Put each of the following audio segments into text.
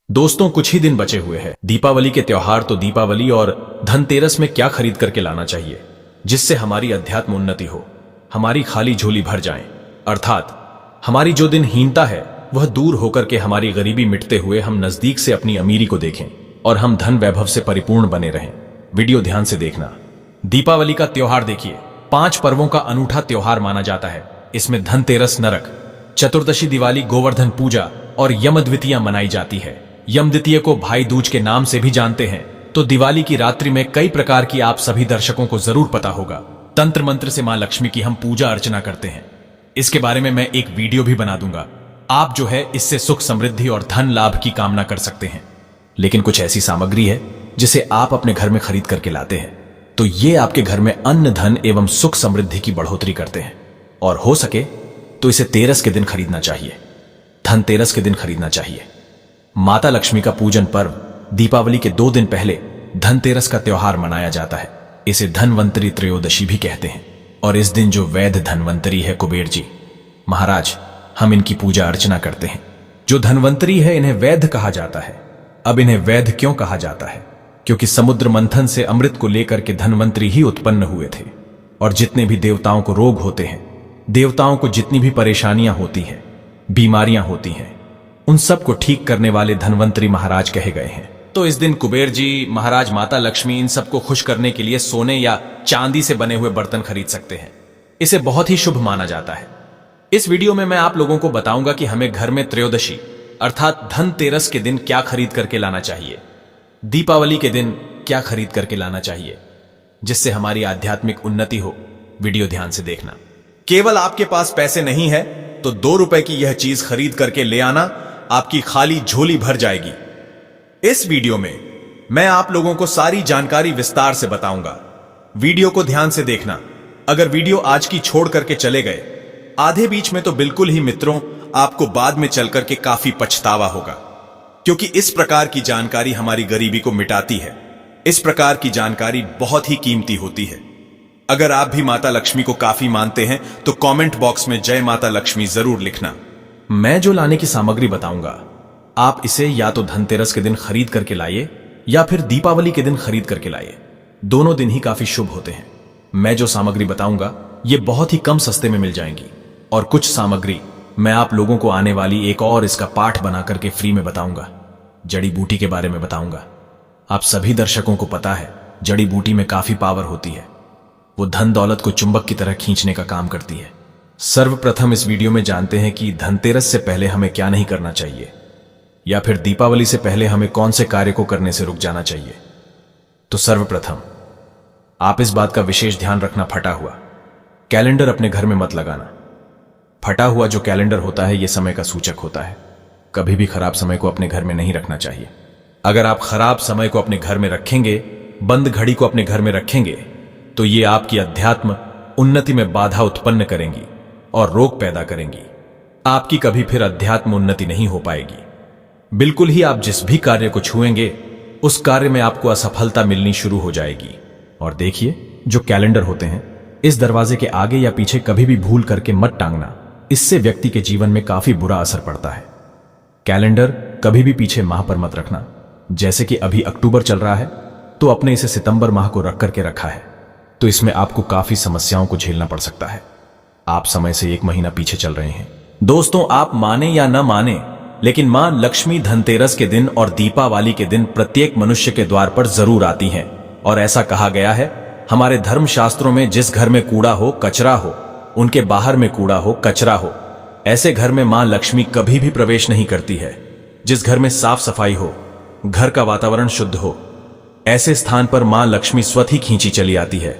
दोस्तों, कुछ ही दिन बचे हुए हैं दीपावली के त्योहार। तो दीपावली और धनतेरस में क्या खरीद करके लाना चाहिए जिससे हमारी अध्यात्म उन्नति हो, हमारी खाली झोली भर जाए, अर्थात हमारी जो दिन हीनता है वह दूर होकर के हमारी गरीबी मिटते हुए हम नजदीक से अपनी अमीरी को देखें और हम धन वैभव से परिपूर्ण बने रहें। वीडियो ध्यान से देखना। दीपावली का त्योहार देखिए, 5 पर्वों का अनूठा त्योहार माना जाता है। इसमें धनतेरस नरक चतुर्दशी दिवाली गोवर्धन पूजा और यम द्वितीया मनाई जाती है। यम द्वितीय को भाई दूज के नाम से भी जानते हैं। तो दिवाली की रात्रि में कई प्रकार की, आप सभी दर्शकों को जरूर पता होगा, तंत्र मंत्र से मां लक्ष्मी की हम पूजा अर्चना करते हैं। इसके बारे में मैं एक वीडियो भी बना दूंगा। आप जो है इससे सुख समृद्धि और धन लाभ की कामना कर सकते हैं। लेकिन कुछ ऐसी सामग्री है जिसे आप अपने घर में खरीद करके लाते हैं तो ये आपके घर में अन्न धन एवं सुख समृद्धि की बढ़ोतरी करते हैं। और हो सके तो इसे तेरस के दिन खरीदना चाहिए, धनतेरस के दिन खरीदना चाहिए। माता लक्ष्मी का पूजन पर्व दीपावली के 2 दिन पहले धनतेरस का त्योहार मनाया जाता है। इसे धनवंतरी त्रयोदशी भी कहते हैं। और इस दिन जो वैद्य धनवंतरी है कुबेर जी महाराज, हम इनकी पूजा अर्चना करते हैं। जो धनवंतरी है इन्हें वैद्य कहा जाता है। अब इन्हें वैद्य क्यों कहा जाता है? क्योंकि समुद्र मंथन से अमृत को लेकर के धनवंतरी ही उत्पन्न हुए थे। और जितने भी देवताओं को रोग होते हैं, देवताओं को जितनी भी परेशानियां होती हैं, बीमारियां होती हैं, उन सब को ठीक करने वाले धनवंतरी महाराज कहे गए हैं। तो इस दिन कुबेर जी महाराज, माता लक्ष्मी इन सबको खुश करने के लिए सोने या चांदी से बने हुए बर्तन खरीद सकते हैं। इसे बहुत ही शुभ माना जाता है। इस वीडियो में मैं आप लोगों को बताऊंगा कि हमें घर में त्रयोदशी अर्थात धनतेरस के दिन क्या खरीद करके लाना चाहिए, दीपावली के दिन क्या खरीद करके लाना चाहिए जिससे हमारी आध्यात्मिक उन्नति हो। वीडियो ध्यान से देखना। केवल आपके पास पैसे नहीं है तो 2 रुपए की यह चीज खरीद करके ले आना, आपकी खाली झोली भर जाएगी। इस वीडियो में मैं आप लोगों को सारी जानकारी विस्तार से बताऊंगा। वीडियो को ध्यान से देखना। अगर वीडियो आज की छोड़ करके चले गए आधे बीच में तो बिल्कुल ही मित्रों, आपको बाद में चलकर के काफी पछतावा होगा, क्योंकि इस प्रकार की जानकारी हमारी गरीबी को मिटाती है। इस प्रकार की जानकारी बहुत ही कीमती होती है। अगर आप भी माता लक्ष्मी को काफी मानते हैं तो कमेंट बॉक्स में जय माता लक्ष्मी जरूर लिखना। मैं जो लाने की सामग्री बताऊंगा, आप इसे या तो धनतेरस के दिन खरीद करके लाइए या फिर दीपावली के दिन खरीद करके लाइए। दोनों दिन ही काफी शुभ होते हैं। मैं जो सामग्री बताऊंगा ये बहुत ही कम सस्ते में मिल जाएंगी। और कुछ सामग्री मैं आप लोगों को आने वाली एक और इसका पाठ बना करके फ्री में बताऊंगा। जड़ी बूटी के बारे में बताऊंगा। आप सभी दर्शकों को पता है जड़ी बूटी में काफी पावर होती है। वो धन दौलत को चुंबक की तरह खींचने का काम करती है। सर्वप्रथम इस वीडियो में जानते हैं कि धनतेरस से पहले हमें क्या नहीं करना चाहिए, या फिर दीपावली से पहले हमें कौन से कार्य को करने से रुक जाना चाहिए। तो सर्वप्रथम आप इस बात का विशेष ध्यान रखना, फटा हुआ कैलेंडर अपने घर में मत लगाना। फटा हुआ जो कैलेंडर होता है यह समय का सूचक होता है। कभी भी खराब समय को अपने घर में नहीं रखना चाहिए। अगर आप खराब समय को अपने घर में रखेंगे, बंद घड़ी को अपने घर में रखेंगे, तो ये आपकी अध्यात्म उन्नति में बाधा उत्पन्न करेंगी और रोग पैदा करेंगी। आपकी कभी फिर अध्यात्म उन्नति नहीं हो पाएगी। बिल्कुल ही आप जिस भी कार्य को छुएंगे उस कार्य में आपको असफलता मिलनी शुरू हो जाएगी। और देखिए, जो कैलेंडर होते हैं इस दरवाजे के आगे या पीछे कभी भी भूल करके मत टांगना। इससे व्यक्ति के जीवन में काफी बुरा असर पड़ता है। कैलेंडर कभी भी पीछे माह पर मत रखना। जैसे कि अभी अक्टूबर चल रहा है तो अपने इसे सितंबर माह को रख करके रखा है, तो इसमें आपको काफी समस्याओं को झेलना पड़ सकता है। आप समय से 1 महीना पीछे चल रहे हैं। दोस्तों, आप माने या न माने, लेकिन मां लक्ष्मी धनतेरस के दिन और दीपावली के दिन प्रत्येक मनुष्य के द्वार पर जरूर आती हैं। और ऐसा कहा गया है हमारे धर्म शास्त्रों में, जिस घर में कूड़ा हो कचरा हो, उनके बाहर में कूड़ा हो कचरा हो, ऐसे घर में मां लक्ष्मी कभी भी प्रवेश नहीं करती है। जिस घर में साफ सफाई हो, घर का वातावरण शुद्ध हो, ऐसे स्थान पर मां लक्ष्मी स्वतः ही खींची चली आती है।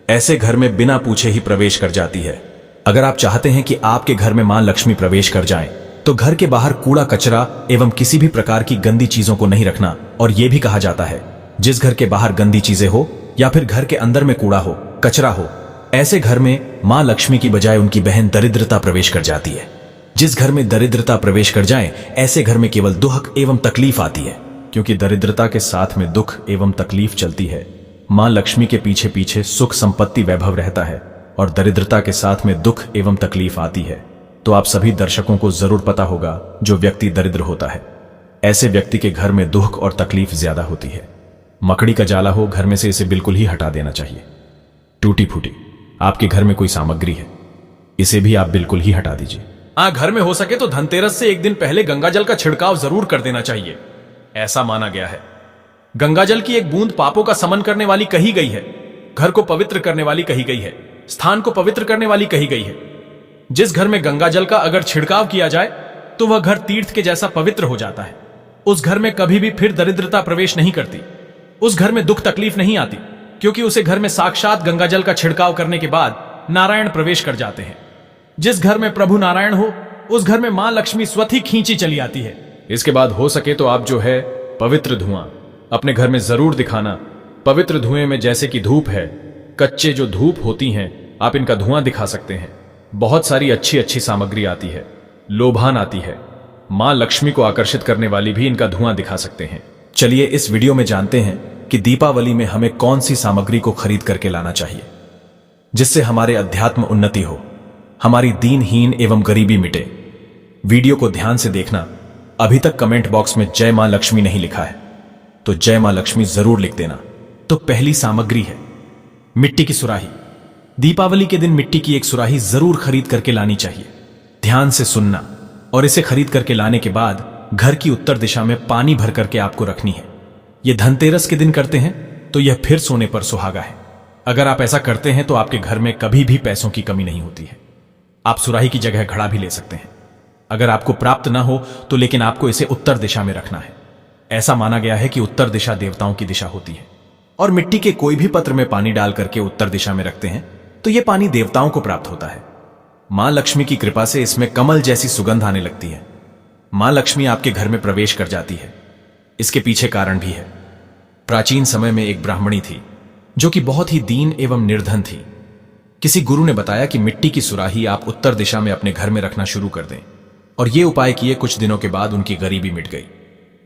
ऐसे घर में बिना पूछे ही प्रवेश कर जाती है। अगर आप चाहते हैं कि आपके घर में मां लक्ष्मी प्रवेश कर जाएं, तो घर के बाहर कूड़ा कचरा एवं किसी भी प्रकार की गंदी चीजों को नहीं रखना। और यह भी कहा जाता है जिस घर के बाहर गंदी चीजें हो या फिर घर के अंदर में कूड़ा हो कचरा हो, ऐसे घर में मां लक्ष्मी की बजाय उनकी बहन दरिद्रता प्रवेश कर जाती है। जिस घर में दरिद्रता प्रवेश कर जाए, ऐसे घर में केवल दुख एवं तकलीफ आती है। क्योंकि दरिद्रता के साथ में दुख एवं तकलीफ चलती है। मां लक्ष्मी के पीछे पीछे सुख संपत्ति वैभव रहता है और दरिद्रता के साथ में दुख एवं तकलीफ आती है। तो आप सभी दर्शकों को जरूर पता होगा जो व्यक्ति दरिद्र होता है ऐसे व्यक्ति के घर में दुख और तकलीफ ज्यादा होती है। मकड़ी का जाला हो घर में से इसे बिल्कुल ही हटा देना चाहिए। टूटी फूटी आपके घर में कोई सामग्री है, इसे भी आप बिल्कुल ही हटा दीजिए। घर में हो सके तो धनतेरस से एक दिन पहले गंगाजल का छिड़काव जरूर कर देना चाहिए। ऐसा माना गया है गंगाजल की एक बूंद पापों का समन करने वाली कही गई है, घर को पवित्र करने वाली कही गई है, स्थान को पवित्र करने वाली कही गई है। जिस घर में गंगाजल का अगर छिड़काव किया जाए तो वह घर तीर्थ के जैसा पवित्र हो जाता है। उस घर में कभी भी फिर दरिद्रता प्रवेश नहीं करती, उस घर में दुख तकलीफ नहीं आती, क्योंकि उसे घर में साक्षात गंगाजल का छिड़काव करने के बाद नारायण प्रवेश कर जाते हैं। जिस घर में प्रभु नारायण हो उस घर में मां लक्ष्मी स्वतः खींची चली आती है। इसके बाद हो सके तो आप जो है पवित्र धुआं अपने घर में जरूर दिखाना। पवित्र धुएं में जैसे कि धूप है, कच्चे जो धूप होती हैं आप इनका धुआं दिखा सकते हैं। बहुत सारी अच्छी अच्छी सामग्री आती है, लोभान आती है, मां लक्ष्मी को आकर्षित करने वाली भी इनका धुआं दिखा सकते हैं। चलिए इस वीडियो में जानते हैं कि दीपावली में हमें कौन सी सामग्री को खरीद करके लाना चाहिए जिससे हमारे अध्यात्म उन्नति हो, हमारी दीनहीन एवं गरीबी मिटे। वीडियो को ध्यान से देखना। अभी तक कमेंट बॉक्स में जय मां लक्ष्मी नहीं लिखा है तो जय मां लक्ष्मी जरूर लिख देना। तो पहली सामग्री है मिट्टी की सुराही। दीपावली के दिन मिट्टी की एक सुराही जरूर खरीद करके लानी चाहिए। ध्यान से सुनना, और इसे खरीद करके लाने के बाद घर की उत्तर दिशा में पानी भर करके आपको रखनी है। यह धनतेरस के दिन करते हैं तो यह फिर सोने पर सुहागा है। अगर आप ऐसा करते हैं तो आपके घर में कभी भी पैसों की कमी नहीं होती है। आप सुराही की जगह घड़ा भी ले सकते हैं। अगर आपको प्राप्त ना हो तो लेकिन आपको इसे उत्तर दिशा में रखना है। ऐसा माना गया है कि उत्तर दिशा देवताओं की दिशा होती है, और मिट्टी के कोई भी पत्र में पानी डाल करके उत्तर दिशा में रखते हैं तो यह पानी देवताओं को प्राप्त होता है। मां लक्ष्मी की कृपा से इसमें कमल जैसी सुगंध आने लगती है। मां लक्ष्मी आपके घर में प्रवेश कर जाती है। इसके पीछे कारण भी है। प्राचीन समय में एक ब्राह्मणी थी जो कि बहुत ही दीन एवं निर्धन थी। किसी गुरु ने बताया कि मिट्टी की सुराही आप उत्तर दिशा में अपने घर में रखना शुरू कर दें, और यह उपाय किए कुछ दिनों के बाद उनकी गरीबी मिट गई,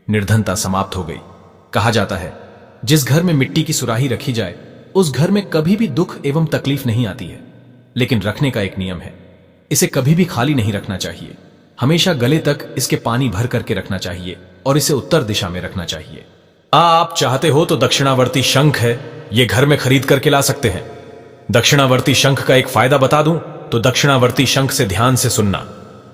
निर्धनता समाप्त हो गई। कहा जाता है जिस घर में मिट्टी की सुराही रखी जाए उस घर में कभी भी दुख एवं तकलीफ नहीं आती है। लेकिन रखने का एक नियम है, इसे कभी भी खाली नहीं रखना चाहिए। हमेशा गले तक इसके पानी भर करके रखना चाहिए और इसे उत्तर दिशा में रखना चाहिए। आप चाहते हो तो दक्षिणावर्ती शंख है, ये घर में खरीद करके ला सकते हैं। दक्षिणावर्ती शंख का एक फायदा बता दूं तो दक्षिणावर्ती शंख से ध्यान से सुनना।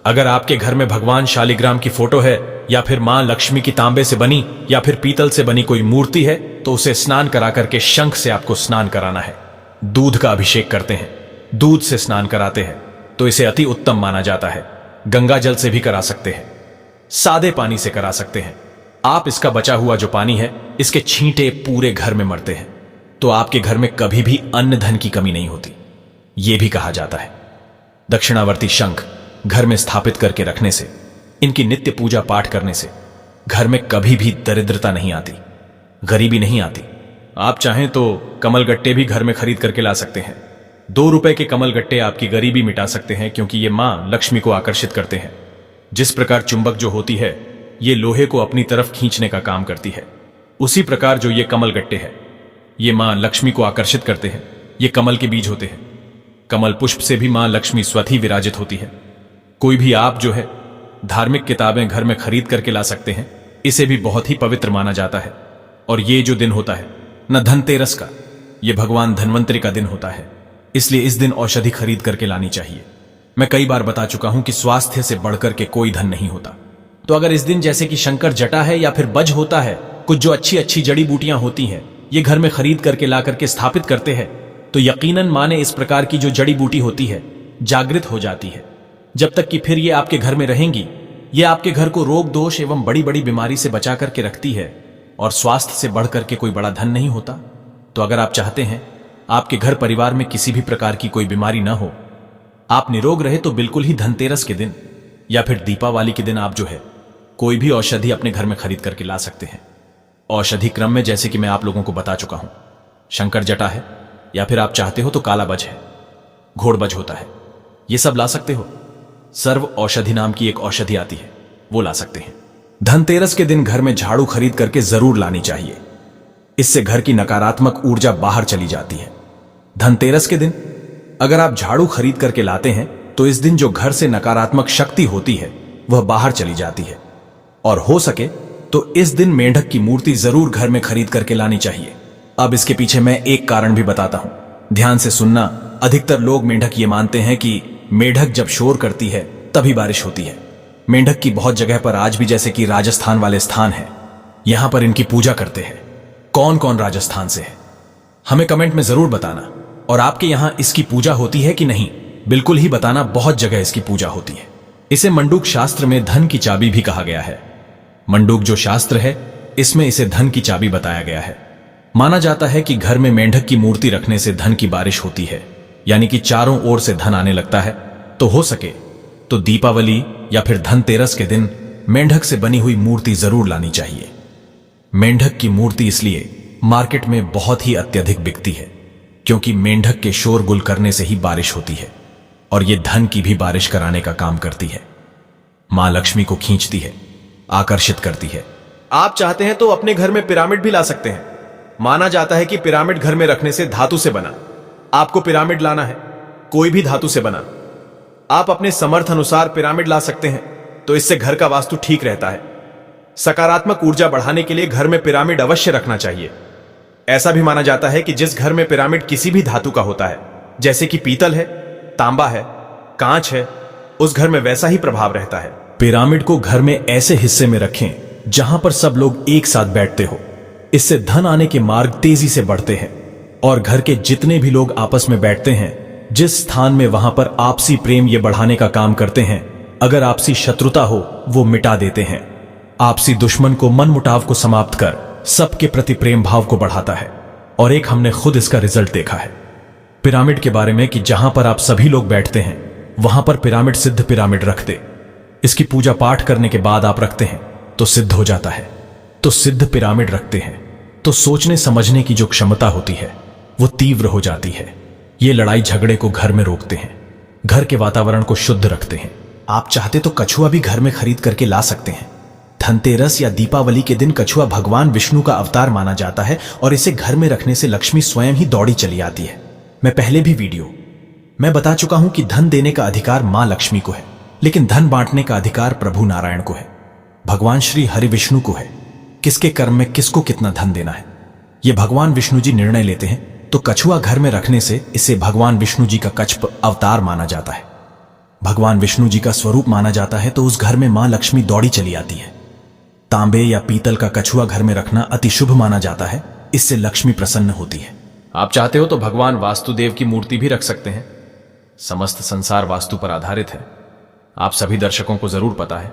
अगर आपके घर में भगवान शालिग्राम की फोटो है या फिर मां लक्ष्मी की तांबे से बनी या फिर पीतल से बनी कोई मूर्ति है तो उसे स्नान करा करके शंख से आपको स्नान कराना है। दूध का अभिषेक करते हैं, दूध से स्नान कराते हैं तो इसे अति उत्तम माना जाता है। गंगा जल से भी करा सकते हैं, सादे पानी से करा सकते हैं। आप इसका बचा हुआ जो पानी है इसके छींटे पूरे घर में मरते हैं तो आपके घर में कभी भी अन्न धन की कमी नहीं होती। यह भी कहा जाता है दक्षिणावर्ती शंख घर में स्थापित करके रखने से, इनकी नित्य पूजा पाठ करने से घर में कभी भी दरिद्रता नहीं आती, गरीबी नहीं आती। आप चाहें तो कमल गट्टे भी घर में खरीद करके ला सकते हैं। 2 रुपए के कमल गट्टे आपकी गरीबी मिटा सकते हैं क्योंकि ये मां लक्ष्मी को आकर्षित करते हैं। जिस प्रकार चुंबक जो होती है ये लोहे को अपनी तरफ खींचने का काम करती है, उसी प्रकार जो ये कमल गट्टे हैं ये मां लक्ष्मी को आकर्षित करते हैं। ये कमल के बीज होते हैं। कमल पुष्प से भी मां लक्ष्मी स्वतः विराजित होती है। कोई भी आप जो है धार्मिक किताबें घर में खरीद करके ला सकते हैं। इसे भी बहुत ही पवित्र माना जाता है। और ये जो दिन होता है न धनतेरस का, ये भगवान धन्वंतरि का दिन होता है, इसलिए इस दिन औषधि खरीद करके लानी चाहिए। मैं कई बार बता चुका हूं कि स्वास्थ्य से बढ़कर के कोई धन नहीं होता। तो अगर इस दिन जैसे कि शंकर जटा है या फिर बज होता है, कुछ जो अच्छी अच्छी जड़ी बूटियां होती हैं ये घर में खरीद करके ला करके स्थापित करते हैं तो यकीनन माने इस प्रकार की जो जड़ी बूटी होती है जागृत हो जाती है। जब तक कि फिर ये आपके घर में रहेंगी, ये आपके घर को रोग दोष एवं बड़ी बड़ी बीमारी से बचा करके रखती है, और स्वास्थ्य से बढ़ करके कोई बड़ा धन नहीं होता। तो अगर आप चाहते हैं आपके घर परिवार में किसी भी प्रकार की कोई बीमारी ना हो, आप निरोग रहे, तो बिल्कुल ही धनतेरस के दिन या फिर दीपावली के दिन आप जो है कोई भी औषधि अपने घर में खरीद करके ला सकते हैं। औषधि क्रम में जैसे कि मैं आप लोगों को बता चुका हूं, शंकर जटा है या फिर आप चाहते हो तो काला बज है, घोड़ बज होता है, ये सब ला सकते हो। सर्व औषधि नाम की एक औषधि आती है, वो ला सकते हैं। धनतेरस के दिन घर में झाड़ू खरीद करके जरूर लानी चाहिए। इससे घर की नकारात्मक ऊर्जा बाहर चली जाती है। धनतेरस के दिन अगर आप झाड़ू खरीद करके लाते हैं तो इस दिन जो घर से नकारात्मक शक्ति होती है वह बाहर चली जाती है, और हो सके तो इस दिन मेंढक की मूर्ति जरूर घर में खरीद करके लानी चाहिए। अब इसके पीछे मैं एक कारण भी बताता हूं, ध्यान से सुनना। अधिकतर लोग मेंढक ये मानते हैं कि मेंढक जब शोर करती है तभी बारिश होती है। मेंढक की बहुत जगह पर आज भी, जैसे कि राजस्थान वाले स्थान है, यहां पर इनकी पूजा करते हैं। कौन कौन राजस्थान से है हमें कमेंट में जरूर बताना। और आपके यहां इसकी पूजा होती है कि नहीं, बिल्कुल ही बताना। बहुत जगह इसकी पूजा होती है। इसे मंडूक शास्त्र में धन की चाबी भी कहा गया है। मंडूक जो शास्त्र है, इसमें इसे धन की चाबी बताया गया है। माना जाता है कि घर में मेंढक की मूर्ति रखने से धन की बारिश होती है, यानी कि चारों ओर से धन आने लगता है। तो हो सके तो दीपावली या फिर धनतेरस के दिन मेंढक से बनी हुई मूर्ति जरूर लानी चाहिए। मेंढक की मूर्ति इसलिए मार्केट में बहुत ही अत्यधिक बिकती है क्योंकि मेंढक के शोरगुल करने से ही बारिश होती है और यह धन की भी बारिश कराने का काम करती है। मां लक्ष्मी को खींचती है, आकर्षित करती है। आप चाहते हैं तो अपने घर में पिरामिड भी ला सकते हैं। माना जाता है कि पिरामिड घर में रखने से धातु से बना। आपको पिरामिड लाना है, कोई भी धातु से बना। आप अपने समर्थ अनुसार पिरामिड ला सकते हैं, तो इससे घर का वास्तु ठीक रहता है। सकारात्मक ऊर्जा बढ़ाने के लिए घर में पिरामिड अवश्य रखना चाहिए। ऐसा भी माना जाता है कि जिस घर में पिरामिड किसी भी धातु का होता है, जैसे कि पीतल है, तांबा है, कांच है, उस घर में वैसा ही प्रभाव रहता है। पिरामिड को घर में ऐसे हिस्से में रखें जहां पर सब लोग एक साथ बैठते हो। इससे धन आने के मार्ग तेजी से बढ़ते हैं और घर के जितने भी लोग आपस में बैठते हैं, जिस स्थान में, वहां पर आपसी प्रेम ये बढ़ाने का काम करते हैं। अगर आपसी शत्रुता हो वो मिटा देते हैं। आपसी दुश्मन को, मन मुटाव को समाप्त कर सबके प्रति प्रेम भाव को बढ़ाता है। और एक हमने खुद इसका रिजल्ट देखा है पिरामिड के बारे में कि जहां पर आप सभी लोग बैठते हैं वहां पर पिरामिड, सिद्ध पिरामिड रखते। इसकी पूजा पाठ करने के बाद आप रखते हैं तो सिद्ध हो जाता है। तो सिद्ध पिरामिड रखते हैं तो सोचने समझने की जो क्षमता होती है वो तीव्र हो जाती है। ये लड़ाई झगड़े को घर में रोकते हैं, घर के वातावरण को शुद्ध रखते हैं। आप चाहते तो कछुआ भी घर में खरीद करके ला सकते हैं। धनतेरस या दीपावली के दिन कछुआ भगवान विष्णु का अवतार माना जाता है और इसे घर में रखने से लक्ष्मी स्वयं ही दौड़ी चली आती है। मैं पहले भी वीडियो में बता चुका हूं कि धन देने का अधिकार मां लक्ष्मी को है, लेकिन धन बांटने का अधिकार प्रभु नारायण को है, भगवान श्री हरि विष्णु को है। किसके कर्म में किसको कितना धन देना है ये भगवान विष्णु जी निर्णय लेते हैं। तो कछुआ घर में रखने से इसे भगवान विष्णु जी का कच्छ अवतार माना जाता है, भगवान विष्णु जी का स्वरूप माना जाता है। तो उस घर में मां लक्ष्मी दौड़ी चली आती है। तांबे या पीतल का कछुआ घर में रखना अति शुभ माना जाता है, इससे लक्ष्मी प्रसन्न होती है। आप चाहते हो तो भगवान वास्तुदेव की मूर्ति भी रख सकते हैं। समस्त संसार वास्तु पर आधारित है, आप सभी दर्शकों को जरूर पता है।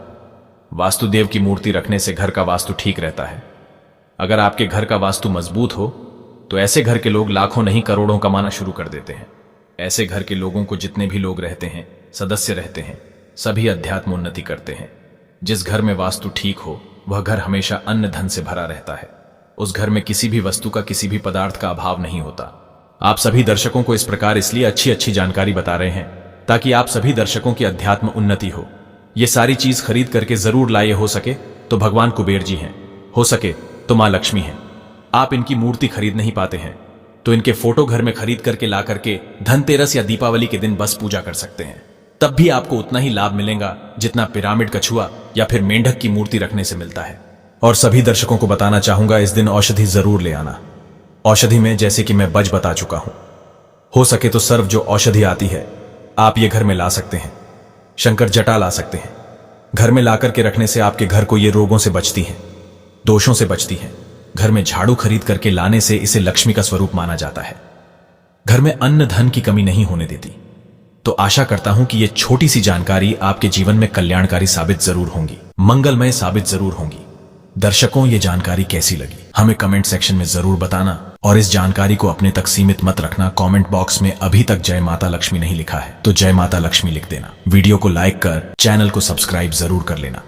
वास्तुदेव की मूर्ति रखने से घर का वास्तु ठीक रहता है। अगर आपके घर का वास्तु मजबूत हो तो ऐसे घर के लोग लाखों नहीं करोड़ों कमाना शुरू कर देते हैं। ऐसे घर के लोगों को जितने भी लोग रहते हैं, सदस्य रहते हैं, सभी अध्यात्म उन्नति करते हैं। जिस घर में वास्तु ठीक हो वह घर हमेशा अन्न धन से भरा रहता है। उस घर में किसी भी वस्तु का, किसी भी पदार्थ का अभाव नहीं होता। आप सभी दर्शकों को इस प्रकार इसलिए अच्छी अच्छी जानकारी बता रहे हैं ताकि आप सभी दर्शकों की अध्यात्म उन्नति हो। ये सारी चीज खरीद करके जरूर लाइए। हो सके तो भगवान कुबेर जी हैं, हो सके तो मां लक्ष्मी हैं। आप इनकी मूर्ति खरीद नहीं पाते हैं तो इनके फोटो घर में खरीद करके ला करके धनतेरस या दीपावली के दिन बस पूजा कर सकते हैं। तब भी आपको उतना ही लाभ मिलेगा जितना पिरामिड, कछुआ या फिर मेंढक की मूर्ति रखने से मिलता है। और सभी दर्शकों को बताना चाहूंगा, इस दिन औषधि जरूर ले आना। औषधि में जैसे कि मैं बच बता चुका हूं, हो सके तो सर्व जो औषधि आती है आप ये घर में ला सकते हैं। शंकर जटा ला सकते हैं। घर में लाकर के रखने से आपके घर को ये रोगों से बचती है, दोषों से बचती है। घर में झाड़ू खरीद करके लाने से इसे लक्ष्मी का स्वरूप माना जाता है। घर में अन्न धन की कमी नहीं होने देती। तो आशा करता हूं कि ये छोटी सी जानकारी आपके जीवन में कल्याणकारी साबित जरूर होंगी, मंगलमय साबित जरूर होंगी। दर्शकों, ये जानकारी कैसी लगी हमें कमेंट सेक्शन में जरूर बताना और इस जानकारी को अपने तक सीमित मत रखना। कमेंट बॉक्स में अभी तक जय माता लक्ष्मी नहीं लिखा है तो जय माता लक्ष्मी लिख देना। वीडियो को लाइक कर चैनल को सब्सक्राइब जरूर कर लेना।